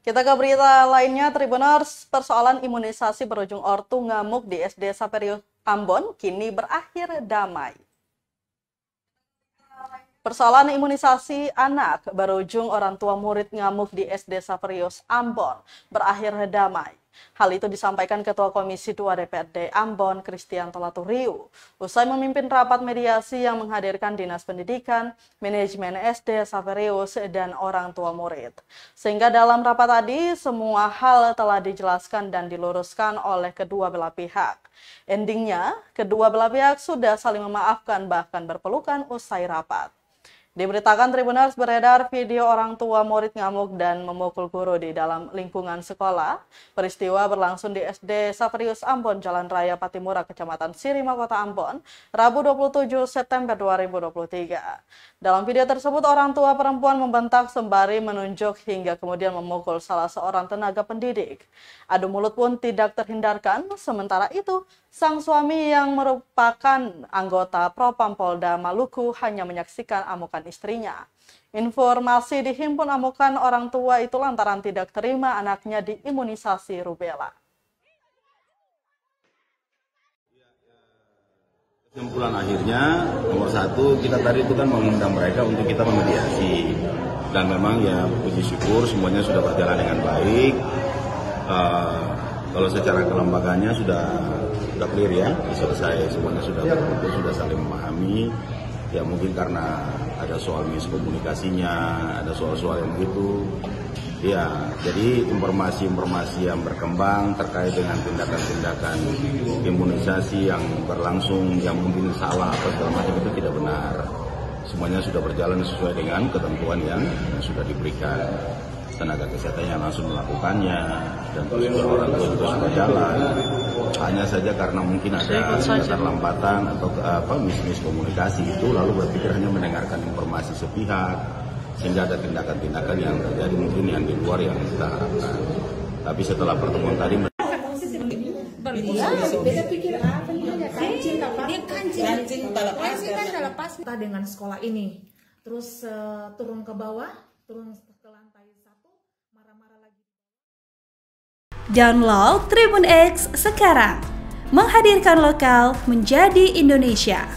Kita ke berita lainnya, Tribuners, persoalan imunisasi berujung ortu ngamuk di SD Saperius Ambon kini berakhir damai. Persoalan imunisasi anak berujung orang tua murid ngamuk di SD Saperius Ambon berakhir damai. Hal itu disampaikan Ketua Komisi 2 DPRD Ambon, Kristianto Laturiu, usai memimpin rapat mediasi yang menghadirkan Dinas Pendidikan, Manajemen SD Saperius, dan orang tua murid. Sehingga dalam rapat tadi, semua hal telah dijelaskan dan diluruskan oleh kedua belah pihak. Endingnya, kedua belah pihak sudah saling memaafkan bahkan berpelukan usai rapat. Diberitakan Tribuners beredar video orang tua murid ngamuk dan memukul guru di dalam lingkungan sekolah. Peristiwa berlangsung di SD Saperius Ambon, Jalan Raya Patimura, Kecamatan Sirima, Kota Ambon, Rabu 27 September 2023. Dalam video tersebut, orang tua perempuan membentak sembari menunjuk hingga kemudian memukul salah seorang tenaga pendidik. Adu mulut pun tidak terhindarkan, sementara itu sang suami yang merupakan anggota Propam Polda Maluku hanya menyaksikan amukan istrinya. Informasi dihimpun amukan orang tua itu lantaran tidak terima anaknya diimunisasi rubella. Kesimpulan akhirnya, nomor satu, kita tadi itu kan mengundang mereka untuk kita memediasi. Dan memang ya puji syukur semuanya sudah berjalan dengan baik. Kalau secara kelembagaannya sudah clear ya, selesai, semuanya sudah berkumpul, sudah saling memahami. Ya mungkin karena ada soal miskomunikasinya, ada soal-soal yang begitu. Ya, jadi informasi-informasi yang berkembang terkait dengan tindakan-tindakan imunisasi yang berlangsung, yang mungkin salah atau segala macam itu tidak benar. Semuanya sudah berjalan sesuai dengan ketentuan yang sudah diberikan. Tenaga kesehatan yang langsung melakukannya, dan prosedur orang tua juga sudah jalan. Hanya saja karena mungkin ada keterlambatan atau miskomunikasi itu, lalu berpikir hanya mendengarkan informasi sepihak, sehingga ada tindakan-tindakan yang terjadi mungkin yang di luar yang kita harapkan. Tapi setelah pertemuan tadi kita dengan sekolah ini, terus turun ke bawah, turun ke lantai 1, marah-marah lagi. Download Tribun X sekarang, menghadirkan lokal menjadi Indonesia.